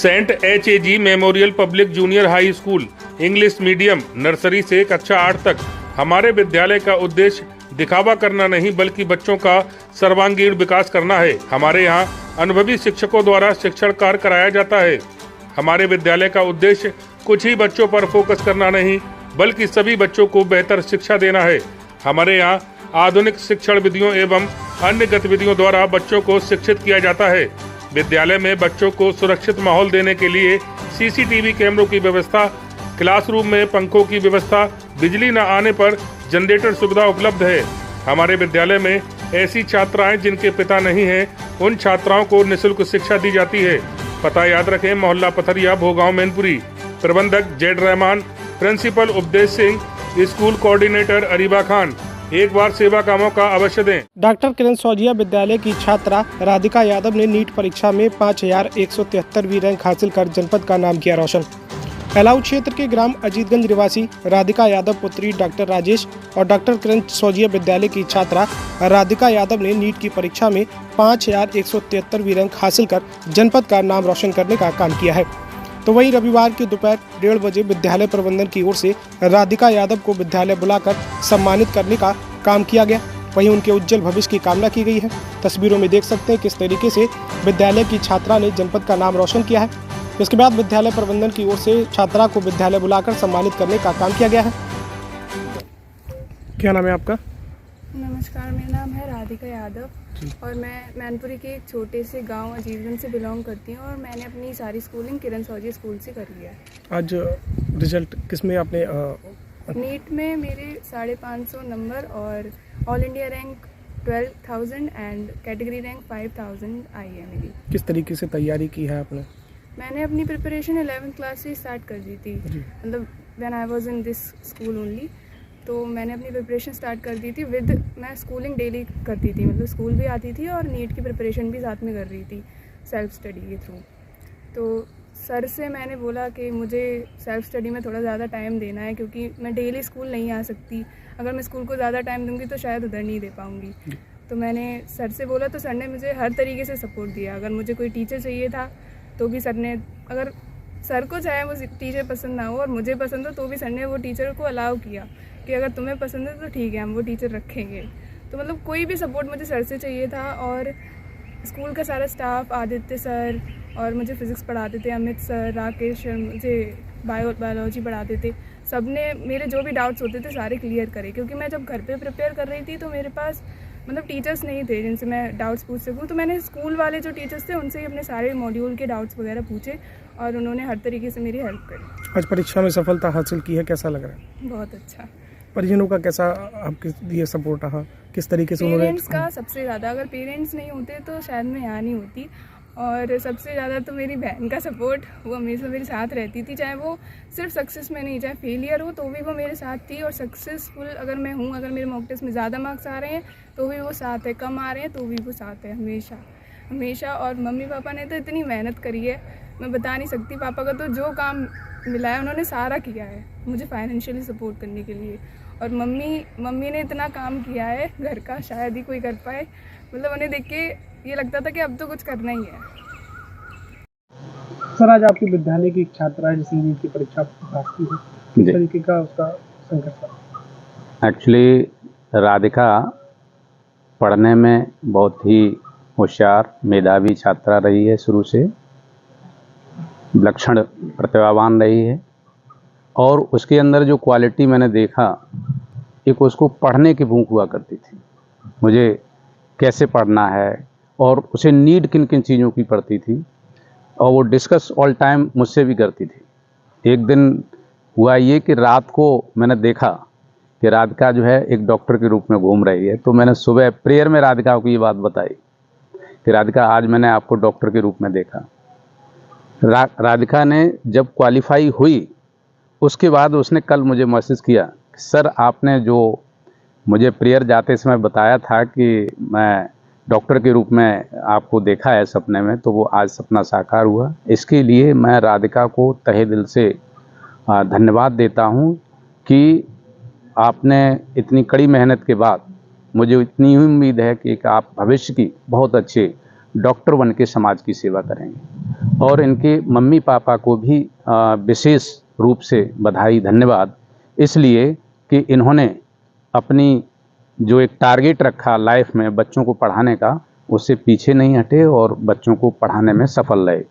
Saint HAG memorial public junior high school English medium nursery से कक्षा 8 तक हमारे विद्यालय का उद्देश्य दिखावा करना नहीं बल्कि बच्चों का सर्वांगीण विकास करना है। हमारे यहाँ अनुभवी शिक्षकों द्वारा शिक्षण कार्य कराया जाता है। हमारे विद्यालय का उद्देश्य कुछ ही बच्चों पर फोकस करना नहीं बल्कि सभी बच्चों को बेहतर शिक्षा देना है। हमारे यहाँ आधुनिक शिक्षण विधियों एवं अन्य गतिविधियों द्वारा बच्चों को शिक्षित किया जाता है। विद्यालय में बच्चों को सुरक्षित माहौल देने के लिए CCTV कैमरों की व्यवस्था, क्लासरूम में पंखों की व्यवस्था, बिजली न आने पर जनरेटर सुविधा उपलब्ध है। हमारे विद्यालय में ऐसी छात्राएं जिनके पिता नहीं हैं, उन छात्राओं को निःशुल्क शिक्षा दी जाती है। पता याद रखें, मोहल्ला पथरिया, भोगांव, मैनपुरी। प्रबंधक जेड रहमान, प्रिंसिपल उपदेश सिंह, स्कूल कोऑर्डिनेटर अरीबा खान। एक बार सेवा का मौका अवश्य दें। डॉक्टर किरण सौजिया विद्यालय की छात्रा राधिका यादव ने नीट परीक्षा में 5173वीं रैंक हासिल कर जनपद का नाम किया रोशन। एलाऊ क्षेत्र के ग्राम अजीतगंज निवासी राधिका यादव पुत्री डॉक्टर राजेश और डॉक्टर किरण सौजिया विद्यालय की छात्रा राधिका यादव ने नीट की परीक्षा में 5173वीं रैंक हासिल कर जनपद का नाम रोशन करने का काम किया है। तो वहीं रविवार की दोपहर 1:30 बजे विद्यालय प्रबंधन की ओर से राधिका यादव को विद्यालय बुलाकर सम्मानित करने का काम किया गया। वहीं उनके उज्जवल भविष्य की कामना की गई है। तस्वीरों में देख सकते हैं किस तरीके से विद्यालय की छात्रा ने जनपद का नाम रोशन किया है। इसके बाद विद्यालय प्रबंधन की ओर से छात्रा को विद्यालय बुलाकर सम्मानित करने का काम किया गया है। क्या नाम है आपका? नमस्कार, मेरा नाम है राधिका यादव और मैं मैनपुरी के एक छोटे से गांव अजीतगंज से बिलोंग करती हूं और मैंने अपनी सारी स्कूलिंग किरण सौजिया स्कूल से कर लिया है। आज रिजल्ट किसमें आपने? नीट में मेरे 550 नंबर और all India rank 12,000 and category rank 5,000 आई है मेरी। किस तरीके से तैयारी की है आपने? मैंने अपनी प्रिपरेशन 11th क्लास से स्टार्ट कर दी थी, मतलब when I was in this school only. तो मैंने अपनी प्रिपरेशन स्टार्ट कर दी थी विद, मैं स्कूलिंग डेली करती थी, मतलब स्कूल भी आती थी और नीट की प्रिपरेशन भी साथ में कर रही थी सेल्फ स्टडी के थ्रू। तो सर से मैंने बोला कि मुझे सेल्फ स्टडी में थोड़ा ज़्यादा टाइम देना है क्योंकि मैं डेली स्कूल नहीं आ सकती। अगर मैं स्कूल को ज़्यादा टाइम दूंगी तो शायद उधर नहीं दे पाऊँगी। तो मैंने सर से बोला तो सर ने मुझे हर तरीके से सपोर्ट दिया। अगर मुझे कोई टीचर चाहिए था तो भी सर ने, अगर सर को चाहे वो टीचर पसंद ना हो और मुझे पसंद हो तो भी सर ने वो टीचर को अलाउ किया कि अगर तुम्हें पसंद है तो ठीक है, हम वो टीचर रखेंगे। तो मतलब कोई भी सपोर्ट मुझे सर से चाहिए था। और स्कूल का सारा स्टाफ, आदित्य सर और मुझे फिज़िक्स पढ़ाते थे, अमित सर, राकेश सर मुझे बायोलॉजी पढ़ाते थे। सब ने मेरे जो भी डाउट्स होते थे सारे क्लियर करे क्योंकि मैं जब घर पे प्रिपेयर कर रही थी तो मेरे पास मतलब टीचर्स नहीं थे जिनसे मैं डाउट्स पूछ सकूं। तो मैंने स्कूल वाले जो टीचर्स थे उनसे ही अपने सारे मॉड्यूल के डाउट्स वगैरह पूछे और उन्होंने हर तरीके से मेरी हेल्प करी। आज परीक्षा में सफलता हासिल की है, कैसा लग रहा है? बहुत अच्छा। परिजनों का कैसा आपके लिए सपोर्ट रहा? किस तरीके से उन्होंने? पेरेंट्स का सबसे ज़्यादा, अगर पेरेंट्स नहीं होते तो शायद मैं यहाँ नहीं होती। और सबसे ज़्यादा तो मेरी बहन का सपोर्ट, वो हमेशा मेरे साथ रहती थी, चाहे वो सिर्फ सक्सेस में नहीं, चाहे फेलियर हो तो भी वो मेरे साथ थी। और सक्सेसफुल अगर मैं हूँ, अगर मेरे मॉक टेस्ट में ज़्यादा मार्क्स आ रहे हैं तो भी वो साथ है, कम आ रहे हैं तो भी वो साथ है हमेशा हमेशा। और मम्मी पापा ने तो इतनी मेहनत करी है, मैं बता नहीं सकती। पापा का तो जो काम मिला है उन्होंने सारा किया है मुझे फाइनेंशियली सपोर्ट करने के लिए। और मम्मी ने इतना काम किया है घर का, शायद ही कोई कर पाए। मतलब उन्हें देख के ये लगता था कि अब तो कुछ करना ही है। सर, आज आपके विद्यालय की एक छात्रा है जिसने नीट की परीक्षा पास की है, किस तरीके का उसका संघर्ष? एक्चुअली राधिका पढ़ने में बहुत ही होशियार, मेधावी छात्रा रही है, शुरू से विलक्षण प्रतिभावान रही है। और उसके अंदर जो क्वालिटी मैंने देखा, एक उसको पढ़ने की भूख हुआ करती थी, मुझे कैसे पढ़ना है, और उसे नीड किन किन चीज़ों की पड़ती थी, और वो डिस्कस ऑल टाइम मुझसे भी करती थी। एक दिन हुआ ये कि रात को मैंने देखा कि राधिका जो है एक डॉक्टर के रूप में घूम रही है। तो मैंने सुबह प्रेयर में राधिका को ये बात बताई कि राधिका, आज मैंने आपको डॉक्टर के रूप में देखा। राधिका ने जब क्वालिफाई हुई उसके बाद उसने कल मुझे मैसेज किया कि सर, आपने जो मुझे प्रेयर जाते समय बताया था कि मैं डॉक्टर के रूप में आपको देखा है सपने में, तो वो आज सपना साकार हुआ। इसके लिए मैं राधिका को तहे दिल से धन्यवाद देता हूँ कि आपने इतनी कड़ी मेहनत के बाद, मुझे इतनी उम्मीद है कि आप भविष्य की बहुत अच्छे डॉक्टर बन के समाज की सेवा करेंगे। और इनके मम्मी पापा को भी विशेष रूप से बधाई, धन्यवाद, इसलिए कि इन्होंने अपनी जो एक टारगेट रखा लाइफ में बच्चों को पढ़ाने का, उससे पीछे नहीं हटे और बच्चों को पढ़ाने में सफल रहे।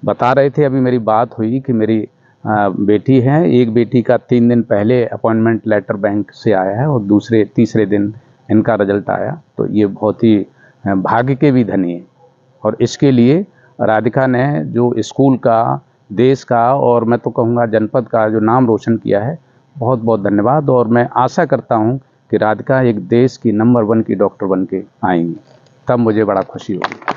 बता रहे थे, अभी मेरी बात हुई कि मेरी बेटी है, एक बेटी का 3 दिन पहले अपॉइंटमेंट लेटर बैंक से आया है और तीसरे दिन इनका रिजल्ट आया। तो ये बहुत ही भाग्य के भी धनी है और इसके लिए राधिका ने जो स्कूल का, देश का और मैं तो कहूँगा जनपद का जो नाम रोशन किया है, बहुत बहुत धन्यवाद। और मैं आशा करता हूँ कि राधिका एक देश की नंबर 1 की डॉक्टर बन के आएंगी, तब मुझे बड़ा खुशी होगी।